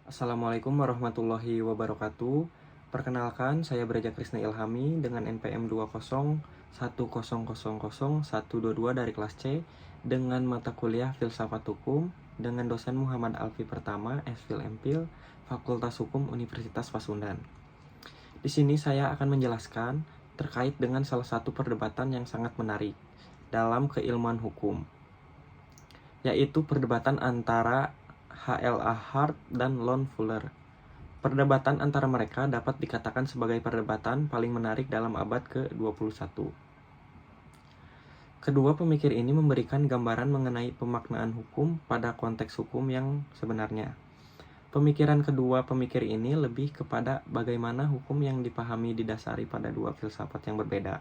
Assalamualaikum warahmatullahi wabarakatuh. Perkenalkan, saya Braja Krisna Ilhami dengan NPM 201010000122 dari kelas C dengan mata kuliah Filsafat Hukum dengan dosen Muhammad Alfi Pertama, SFil MPhil, Fakultas Hukum Universitas Pasundan. Di sini saya akan menjelaskan terkait dengan salah satu perdebatan yang sangat menarik dalam keilmuan hukum, yaitu perdebatan antara H.L.A. Hart dan Lon Fuller. Perdebatan antara mereka dapat dikatakan sebagai perdebatan paling menarik dalam abad ke-21. Kedua pemikir ini memberikan gambaran mengenai pemaknaan hukum pada konteks hukum yang sebenarnya. Pemikiran kedua pemikir ini lebih kepada bagaimana hukum yang dipahami didasari pada dua filsafat yang berbeda,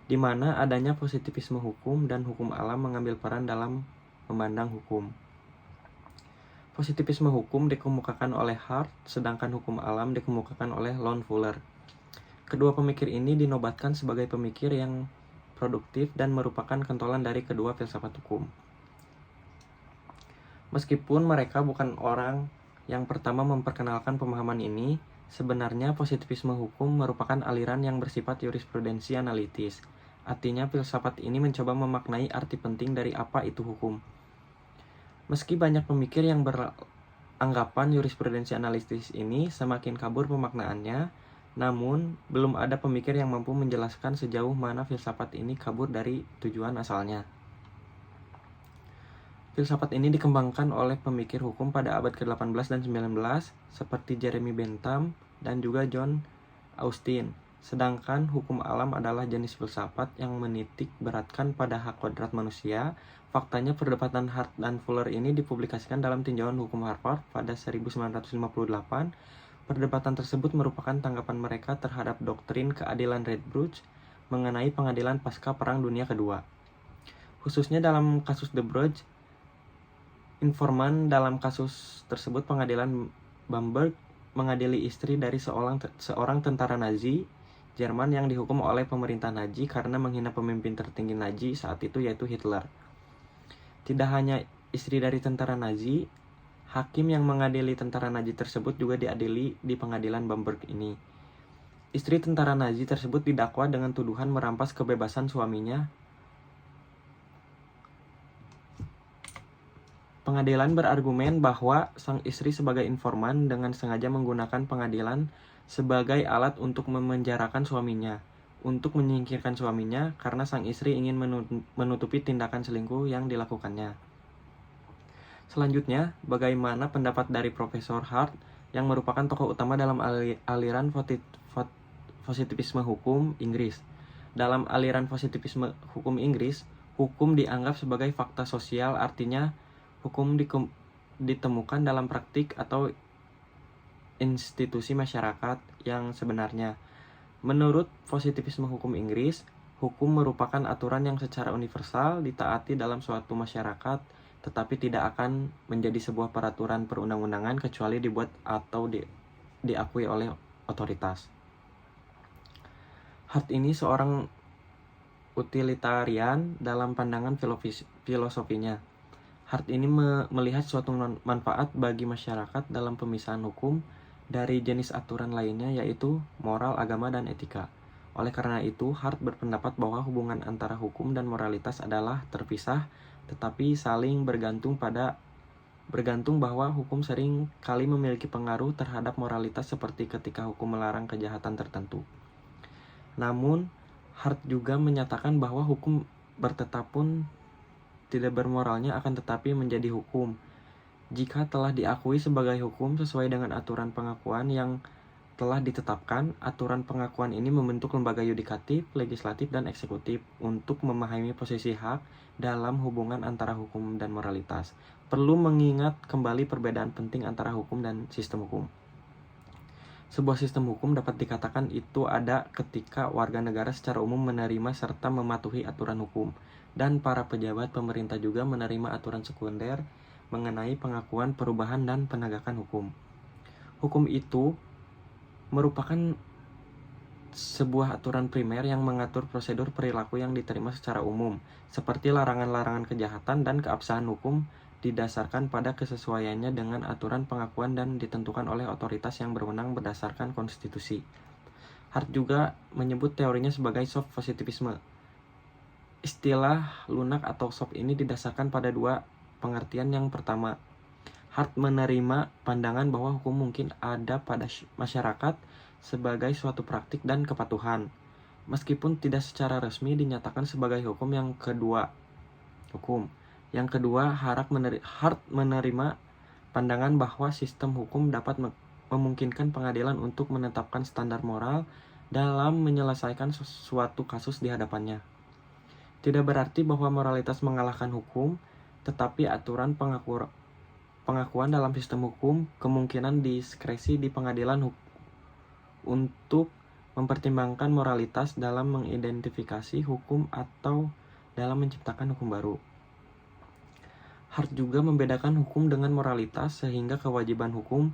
di mana adanya positivisme hukum dan hukum alam mengambil peran dalam memandang hukum. Positivisme hukum dikemukakan oleh Hart, sedangkan hukum alam dikemukakan oleh Lon Fuller. Kedua pemikir ini dinobatkan sebagai pemikir yang produktif dan merupakan kentolan dari kedua filsafat hukum. Meskipun mereka bukan orang yang pertama memperkenalkan pemahaman ini, sebenarnya positivisme hukum merupakan aliran yang bersifat jurisprudensi analitis. Artinya filsafat ini mencoba memaknai arti penting dari apa itu hukum. Meski banyak pemikir yang beranggapan jurisprudensi analitis ini semakin kabur pemaknaannya, namun belum ada pemikir yang mampu menjelaskan sejauh mana filsafat ini kabur dari tujuan asalnya. Filsafat ini dikembangkan oleh pemikir hukum pada abad ke-18 dan 19 seperti Jeremy Bentham dan juga John Austin. Sedangkan hukum alam adalah jenis filsafat yang menitik beratkan pada hak kodrat manusia. Faktanya perdebatan Hart dan Fuller ini dipublikasikan dalam tinjauan hukum Harvard pada 1958. Perdebatan tersebut merupakan tanggapan mereka terhadap doktrin keadilan Radbruch mengenai pengadilan pasca Perang Dunia Kedua. Khususnya dalam kasus De Bruch, informan dalam kasus tersebut pengadilan Bamberg mengadili istri dari seorang tentara Nazi Jerman yang dihukum oleh pemerintah Nazi karena menghina pemimpin tertinggi Nazi saat itu, yaitu Hitler. Tidak hanya istri dari tentara Nazi, hakim yang mengadili tentara Nazi tersebut juga diadili di pengadilan Bamberg ini. Istri tentara Nazi tersebut didakwa dengan tuduhan merampas kebebasan suaminya. Pengadilan berargumen bahwa sang istri sebagai informan dengan sengaja menggunakan pengadilan sebagai alat untuk memenjarakan suaminya, untuk menyingkirkan suaminya karena sang istri ingin menutupi tindakan selingkuh yang dilakukannya. Selanjutnya, bagaimana pendapat dari Profesor Hart yang merupakan tokoh utama dalam aliran positivisme hukum Inggris. Dalam aliran positivisme hukum Inggis, hukum dianggap sebagai fakta sosial, artinya hukum ditemukan dalam praktik atau institusi masyarakat yang sebenarnya. Menurut positivisme hukum Inggris, hukum merupakan aturan yang secara universal ditaati dalam suatu masyarakat, tetapi tidak akan menjadi sebuah peraturan perundang-undangan kecuali dibuat atau diakui oleh otoritas. Hart ini seorang utilitarian dalam pandangan filosofinya. Hart ini melihat suatu manfaat bagi masyarakat dalam pemisahan hukum dari jenis aturan lainnya, yaitu moral, agama, dan etika. Oleh karena itu, Hart berpendapat bahwa hubungan antara hukum dan moralitas adalah terpisah, tetapi saling bergantung bahwa hukum sering kali memiliki pengaruh terhadap moralitas seperti ketika hukum melarang kejahatan tertentu. Namun, Hart juga menyatakan bahwa hukum bertetap pun tidak bermoralnya, akan tetapi menjadi hukum jika telah diakui sebagai hukum sesuai dengan aturan pengakuan yang telah ditetapkan. Aturan pengakuan ini membentuk lembaga yudikatif, legislatif, dan eksekutif untuk memahami posisi hak dalam hubungan antara hukum dan moralitas. Perlu mengingat kembali perbedaan penting antara hukum dan sistem hukum. Sebuah sistem hukum dapat dikatakan itu ada ketika warga negara secara umum menerima serta mematuhi aturan hukum, dan para pejabat pemerintah juga menerima aturan sekunder mengenai pengakuan, perubahan, dan penegakan hukum. Hukum itu merupakan sebuah aturan primer yang mengatur prosedur perilaku yang diterima secara umum, seperti larangan-larangan kejahatan dan keabsahan hukum didasarkan pada kesesuaiannya dengan aturan pengakuan dan ditentukan oleh otoritas yang berwenang berdasarkan konstitusi. Hart juga menyebut teorinya sebagai soft positivisme. Istilah lunak atau soft ini didasarkan pada dua pengertian. Yang pertama, Hart menerima pandangan bahwa hukum mungkin ada pada masyarakat sebagai suatu praktik dan kepatuhan, meskipun tidak secara resmi dinyatakan sebagai hukum. Yang kedua, Hart menerima pandangan bahwa sistem hukum dapat memungkinkan pengadilan untuk menetapkan standar moral dalam menyelesaikan suatu kasus di hadapannya. Tidak berarti bahwa moralitas mengalahkan hukum, tetapi aturan pengakuan dalam sistem hukum kemungkinan diskresi di pengadilan untuk mempertimbangkan moralitas dalam mengidentifikasi hukum atau dalam menciptakan hukum baru. Hart juga membedakan hukum dengan moralitas, sehingga kewajiban hukum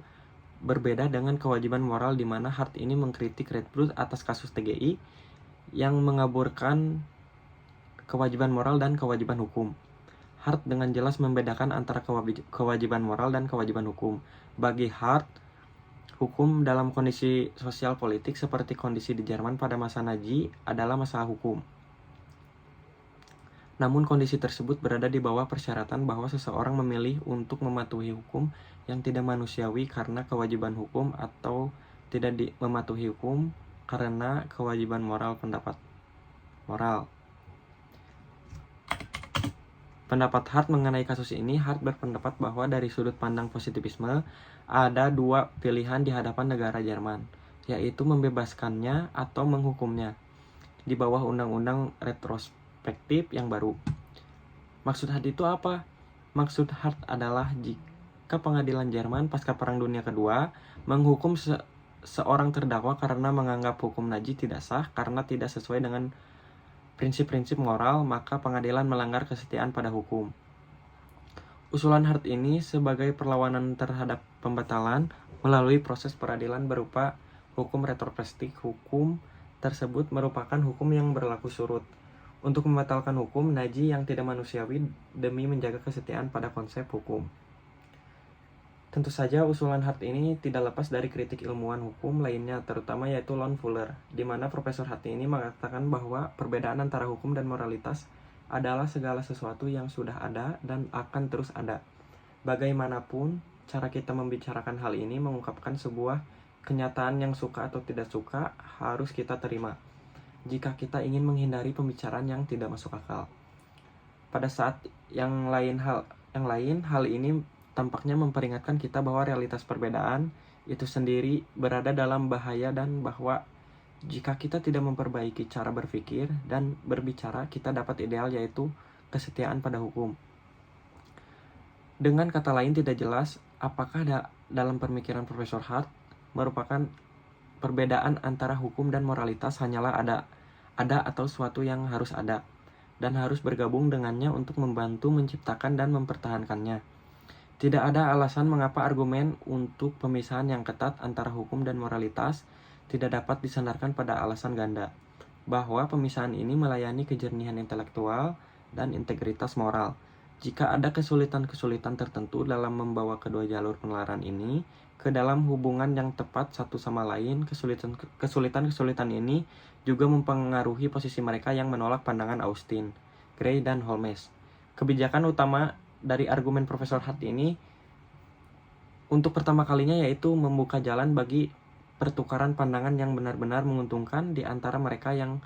berbeda dengan kewajiban moral, di mana Hart ini mengkritik Redbrew atas kasus TGI yang mengaburkan kewajiban moral dan kewajiban hukum. Hart dengan jelas membedakan antara kewajiban moral dan kewajiban hukum. Bagi Hart, hukum dalam kondisi sosial politik seperti kondisi di Jerman pada masa Nazi adalah masalah hukum. Namun kondisi tersebut berada di bawah persyaratan bahwa seseorang memilih untuk mematuhi hukum yang tidak manusiawi karena kewajiban hukum, atau tidak mematuhi hukum karena kewajiban moral. Pendapat Hart mengenai kasus ini, Hart berpendapat bahwa dari sudut pandang positivisme, ada dua pilihan di hadapan negara Jerman, yaitu membebaskannya atau menghukumnya di bawah undang-undang retrospektif yang baru. Maksud Hart itu apa? Maksud Hart adalah jika pengadilan Jerman pasca Perang Dunia Kedua menghukum seorang terdakwa karena menganggap hukum Nazi tidak sah karena tidak sesuai dengan prinsip-prinsip moral, maka pengadilan melanggar kesetiaan pada hukum. Usulan Hart ini sebagai perlawanan terhadap pembatalan melalui proses peradilan berupa hukum retrospektif. Hukum tersebut merupakan hukum yang berlaku surut untuk membatalkan hukum Nazi yang tidak manusiawi demi menjaga kesetiaan pada konsep hukum. Tentu saja usulan Hart ini tidak lepas dari kritik ilmuwan hukum lainnya, terutama yaitu Lon Fuller, di mana Profesor Hart ini mengatakan bahwa perbedaan antara hukum dan moralitas adalah segala sesuatu yang sudah ada dan akan terus ada. Bagaimanapun cara kita membicarakan hal ini, mengungkapkan sebuah kenyataan yang suka atau tidak suka harus kita terima jika kita ingin menghindari pembicaraan yang tidak masuk akal. Pada saat yang lain hal ini tampaknya memperingatkan kita bahwa realitas perbedaan itu sendiri berada dalam bahaya, dan bahwa jika kita tidak memperbaiki cara berpikir dan berbicara, kita dapat ideal, yaitu kesetiaan pada hukum. Dengan kata lain, tidak jelas apakah dalam pemikiran Profesor Hart merupakan perbedaan antara hukum dan moralitas hanyalah ada atau suatu yang harus ada dan harus bergabung dengannya untuk membantu menciptakan dan mempertahankannya. Tidak ada alasan mengapa argumen untuk pemisahan yang ketat antara hukum dan moralitas tidak dapat disandarkan pada alasan ganda, bahwa pemisahan ini melayani kejernihan intelektual dan integritas moral. Jika ada kesulitan-kesulitan tertentu dalam membawa kedua jalur penalaran ini ke dalam hubungan yang tepat satu sama lain, kesulitan-kesulitan ini juga mempengaruhi posisi mereka yang menolak pandangan Austin, Gray, dan Holmes. Kebijakan utama dari argumen Profesor Hart ini untuk pertama kalinya yaitu membuka jalan bagi pertukaran pandangan yang benar-benar menguntungkan di antara mereka yang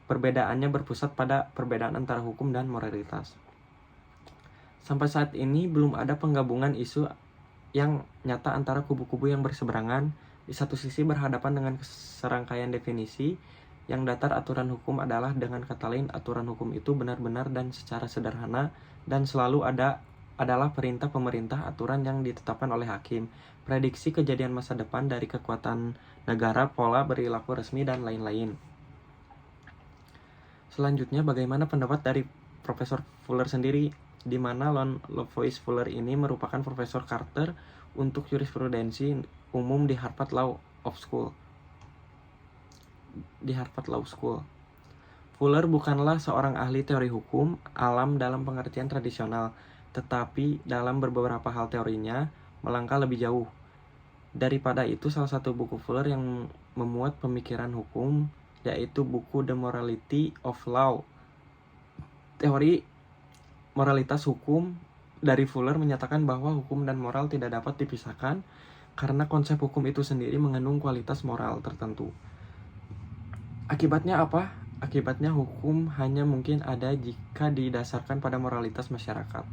perbedaannya berpusat pada perbedaan antara hukum dan moralitas. Sampai saat ini belum ada penggabungan isu yang nyata antara kubu-kubu yang berseberangan. Di satu sisi berhadapan dengan serangkaian definisi yang datar aturan hukum adalah, dengan kata lain, aturan hukum itu benar-benar dan secara sederhana dan selalu adalah perintah pemerintah, aturan yang ditetapkan oleh hakim, prediksi kejadian masa depan dari kekuatan negara, pola perilaku resmi, dan lain-lain. Selanjutnya, bagaimana pendapat dari Profesor Fuller sendiri, di mana Lon Lovejoy Fuller ini merupakan Profesor Carter untuk jurisprudensi umum di Harvard Law School. Fuller bukanlah seorang ahli teori hukum alam dalam pengertian tradisional, tetapi dalam beberapa hal teorinya melangkah lebih jauh. Daripada itu, salah satu buku Fuller yang memuat pemikiran hukum yaitu buku The Morality of Law. Teori moralitas hukum dari Fuller menyatakan bahwa hukum dan moral tidak dapat dipisahkan karena konsep hukum itu sendiri mengandung kualitas moral tertentu. Akibatnya apa? Akibatnya hukum hanya mungkin ada jika didasarkan pada moralitas masyarakat.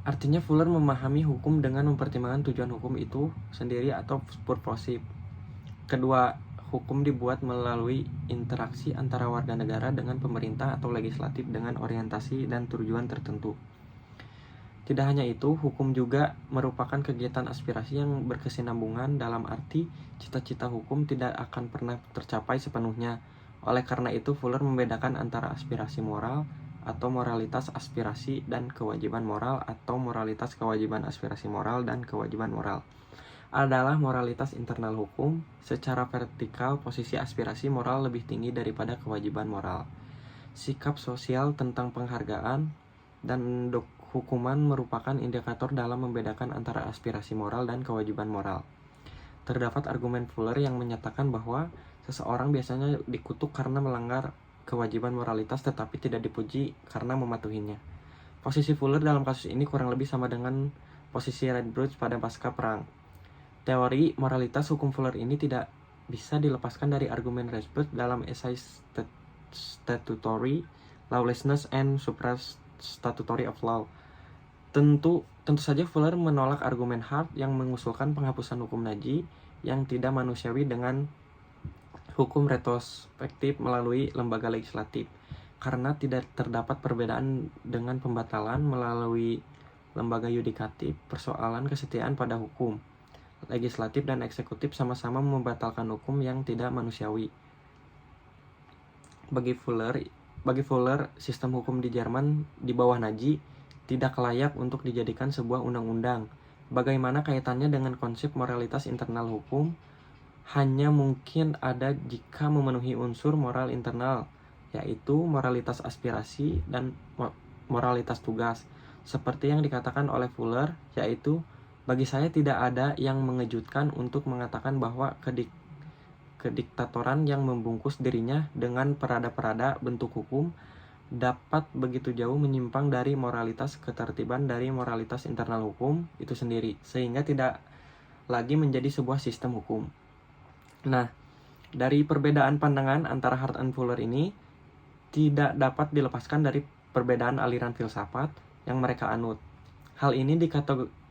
Artinya Fuller memahami hukum dengan mempertimbangkan tujuan hukum itu sendiri atau purposive. Kedua, hukum dibuat melalui interaksi antara warga negara dengan pemerintah atau legislatif dengan orientasi dan tujuan tertentu. Tidak hanya itu, hukum juga merupakan kegiatan aspirasi yang berkesinambungan, dalam arti cita-cita hukum tidak akan pernah tercapai sepenuhnya. Oleh karena itu, Fuller membedakan antara aspirasi moral atau moralitas aspirasi dan kewajiban moral atau moralitas kewajiban aspirasi moral dan kewajiban moral adalah moralitas internal hukum. Secara vertikal, posisi aspirasi moral lebih tinggi daripada kewajiban moral. Sikap sosial tentang penghargaan dan hukuman merupakan indikator dalam membedakan antara aspirasi moral dan kewajiban moral. Terdapat argumen Fuller yang menyatakan bahwa seseorang biasanya dikutuk karena melanggar kewajiban moralitas tetapi tidak dipuji karena mematuhinya. Posisi Fuller dalam kasus ini kurang lebih sama dengan posisi Redbridge pada pasca perang. Teori moralitas hukum Fuller ini tidak bisa dilepaskan dari argumen Redbridge dalam esai Statutory Lawlessness and Suprastatutory of Law. Tentu saja Fuller menolak argumen Hart yang mengusulkan penghapusan hukum Nazi yang tidak manusiawi dengan hukum retrospektif melalui lembaga legislatif, karena tidak terdapat perbedaan dengan pembatalan melalui lembaga yudikatif. Persoalan kesetiaan pada hukum legislatif dan eksekutif sama-sama membatalkan hukum yang tidak manusiawi. Bagi Fuller, sistem hukum di Jerman di bawah Nazi tidak layak untuk dijadikan sebuah undang-undang. Bagaimana kaitannya dengan konsep moralitas internal hukum? Hanya mungkin ada jika memenuhi unsur moral internal, yaitu moralitas aspirasi dan moralitas tugas. Seperti yang dikatakan oleh Fuller, yaitu bagi saya tidak ada yang mengejutkan untuk mengatakan bahwa kediktatoran yang membungkus dirinya dengan perada-perada bentuk hukum dapat begitu jauh menyimpang dari moralitas ketertiban dari moralitas internal hukum itu sendiri, sehingga tidak lagi menjadi sebuah sistem hukum. Nah, dari perbedaan pandangan antara Hart dan Fuller ini tidak dapat dilepaskan dari perbedaan aliran filsafat yang mereka anut. Hal ini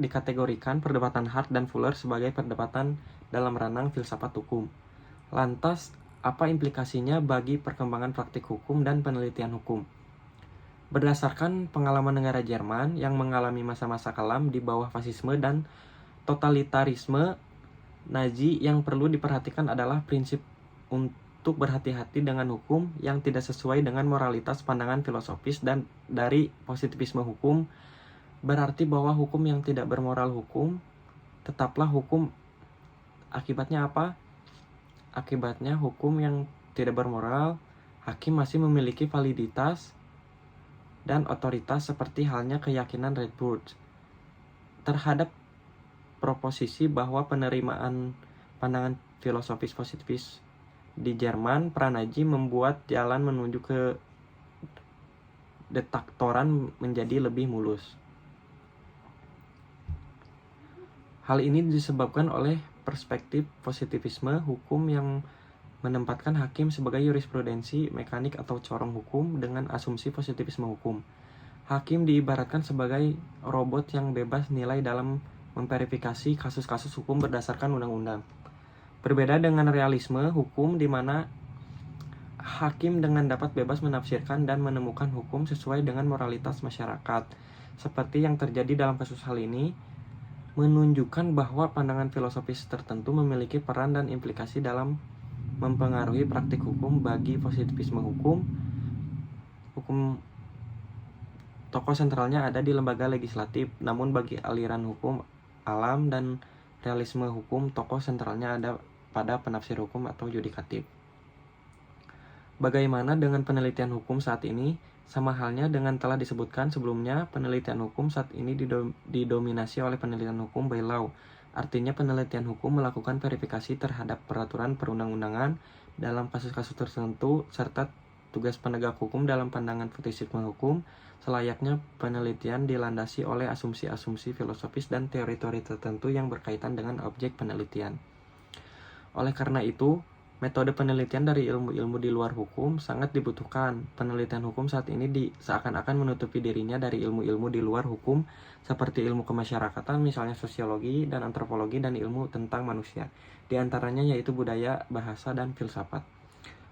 dikategorikan perdebatan Hart dan Fuller sebagai perdebatan dalam ranah filsafat hukum. Lantas, apa implikasinya bagi perkembangan praktik hukum dan penelitian hukum? Berdasarkan pengalaman negara Jerman yang mengalami masa-masa kelam di bawah fasisme dan totalitarisme Nazi, yang perlu diperhatikan adalah prinsip untuk berhati-hati dengan hukum yang tidak sesuai dengan moralitas pandangan filosofis dan dari positivisme hukum. Berarti bahwa hukum yang tidak bermoral hukum tetaplah hukum. Akibatnya apa? Akibatnya hukum yang tidak bermoral, hakim masih memiliki validitas dan otoritas seperti halnya keyakinan Redbridge terhadap proposisi bahwa penerimaan pandangan filosofis positivis di Jerman pra-Nazi membuat jalan menuju ke detaktoran menjadi lebih mulus. Hal ini disebabkan oleh perspektif positivisme hukum yang menempatkan hakim sebagai jurisprudensi mekanik atau corong hukum dengan asumsi positivisme hukum. Hakim diibaratkan sebagai robot yang bebas nilai dalam memverifikasi kasus-kasus hukum berdasarkan undang-undang. Berbeda dengan realisme hukum di mana hakim dengan dapat bebas menafsirkan dan menemukan hukum sesuai dengan moralitas masyarakat. Seperti yang terjadi dalam kasus hal ini, menunjukkan bahwa pandangan filosofis tertentu memiliki peran dan implikasi dalam mempengaruhi praktik hukum. Bagi positivisme hukum tokoh sentralnya ada di lembaga legislatif, namun bagi aliran hukum alam dan realisme hukum, tokoh sentralnya ada pada penafsir hukum atau yudikatif. Bagaimana dengan penelitian hukum saat ini? Sama halnya dengan telah disebutkan sebelumnya, penelitian hukum saat ini didominasi oleh penelitian hukum by law. Artinya penelitian hukum melakukan verifikasi terhadap peraturan perundang-undangan dalam kasus-kasus tertentu, serta tugas penegak hukum dalam pandangan fetishisme hukum, selayaknya penelitian dilandasi oleh asumsi-asumsi filosofis dan teori-teori tertentu yang berkaitan dengan objek penelitian. Oleh karena itu, metode penelitian dari ilmu-ilmu di luar hukum sangat dibutuhkan. Penelitian hukum saat ini seakan-akan menutupi dirinya dari ilmu-ilmu di luar hukum seperti ilmu kemasyarakatan, misalnya sosiologi dan antropologi, dan ilmu tentang manusia. Di antaranya yaitu budaya, bahasa, dan filsafat.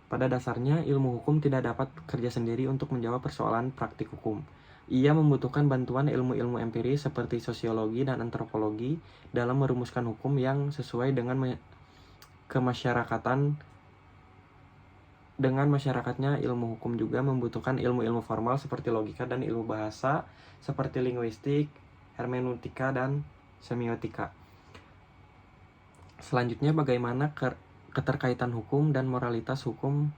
Pada dasarnya, ilmu hukum tidak dapat kerja sendiri untuk menjawab persoalan praktik hukum. Ia membutuhkan bantuan ilmu-ilmu empiris seperti sosiologi dan antropologi dalam merumuskan hukum yang sesuai dengan kemasyarakatan. Dengan masyarakatnya, ilmu hukum juga membutuhkan ilmu-ilmu formal seperti logika dan ilmu bahasa seperti linguistik, hermeneutika, dan semiotika. Selanjutnya, bagaimana keterkaitan hukum dan moralitas hukum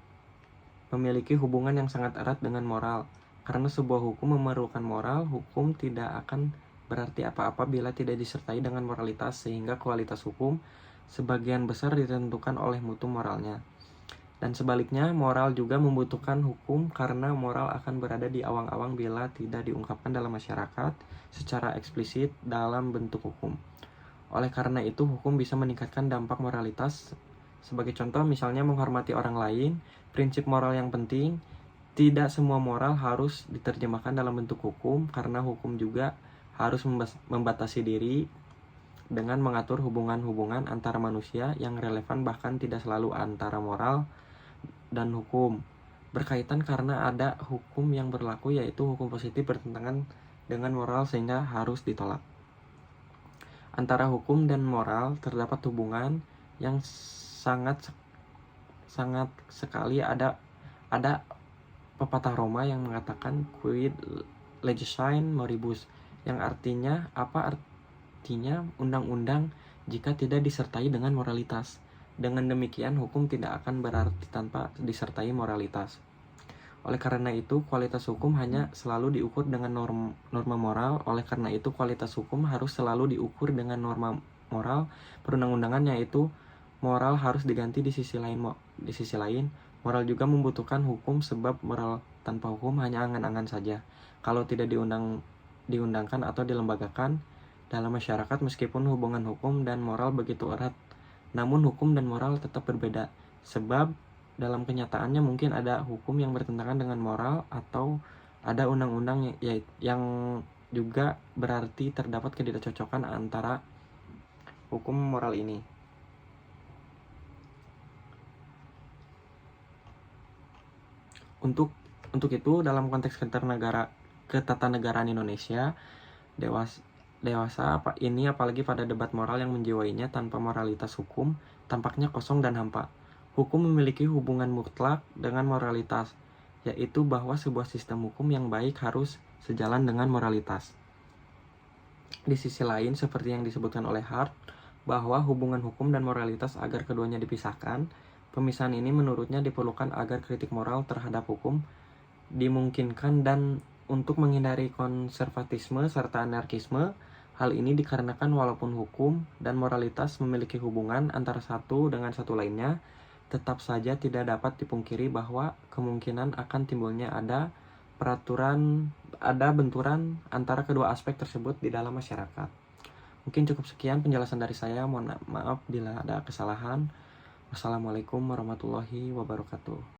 memiliki hubungan yang sangat erat dengan moral. Karena sebuah hukum memerlukan moral, hukum tidak akan berarti apa-apa bila tidak disertai dengan moralitas, sehingga kualitas hukum sebagian besar ditentukan oleh mutu moralnya. Dan sebaliknya, moral juga membutuhkan hukum karena moral akan berada di awang-awang bila tidak diungkapkan dalam masyarakat secara eksplisit dalam bentuk hukum. Oleh karena itu, hukum bisa meningkatkan dampak moralitas. Sebagai contoh, misalnya menghormati orang lain, prinsip moral yang penting. Tidak semua moral harus diterjemahkan dalam bentuk hukum, karena hukum juga harus membatasi diri dengan mengatur hubungan-hubungan antara manusia yang relevan, bahkan tidak selalu antara moral dan hukum berkaitan, karena ada hukum yang berlaku yaitu hukum positif bertentangan dengan moral sehingga harus ditolak. Antara hukum dan moral terdapat hubungan yang sangat sekali. Ada pepatah Roma yang mengatakan quid legislatione moribus, yang artinya undang-undang jika tidak disertai dengan moralitas. Dengan demikian, hukum tidak akan berarti tanpa disertai moralitas. Oleh karena itu, kualitas hukum hanya selalu diukur dengan norma moral. Oleh karena itu, kualitas hukum harus selalu diukur dengan norma moral perundang-undangan, yaitu moral harus diganti di sisi lain. Moral juga membutuhkan hukum, sebab moral tanpa hukum hanya angan-angan saja. Kalau tidak diundangkan atau dilembagakan dalam masyarakat, meskipun hubungan hukum dan moral begitu erat, namun hukum dan moral tetap berbeda, sebab dalam kenyataannya mungkin ada hukum yang bertentangan dengan moral, atau ada undang-undang yang juga berarti terdapat ketidakcocokan antara hukum moral ini. Untuk itu, dalam konteks ketatanegaraan Indonesia dewasa ini, apalagi pada debat moral yang menjiwainya tanpa moralitas, hukum tampaknya kosong dan hampa. Hukum memiliki hubungan mutlak dengan moralitas, yaitu bahwa sebuah sistem hukum yang baik harus sejalan dengan moralitas. Di sisi lain, seperti yang disebutkan oleh Hart, bahwa hubungan hukum dan moralitas agar keduanya dipisahkan. Pemisahan ini menurutnya diperlukan agar kritik moral terhadap hukum dimungkinkan dan untuk menghindari konservatisme serta anarkisme. Hal ini dikarenakan walaupun hukum dan moralitas memiliki hubungan antara satu dengan satu lainnya, tetap saja tidak dapat dipungkiri bahwa kemungkinan akan timbulnya ada benturan antara kedua aspek tersebut di dalam masyarakat. Mungkin cukup sekian penjelasan dari saya. Mohon maaf bila ada kesalahan. Wassalamualaikum warahmatullahi wabarakatuh.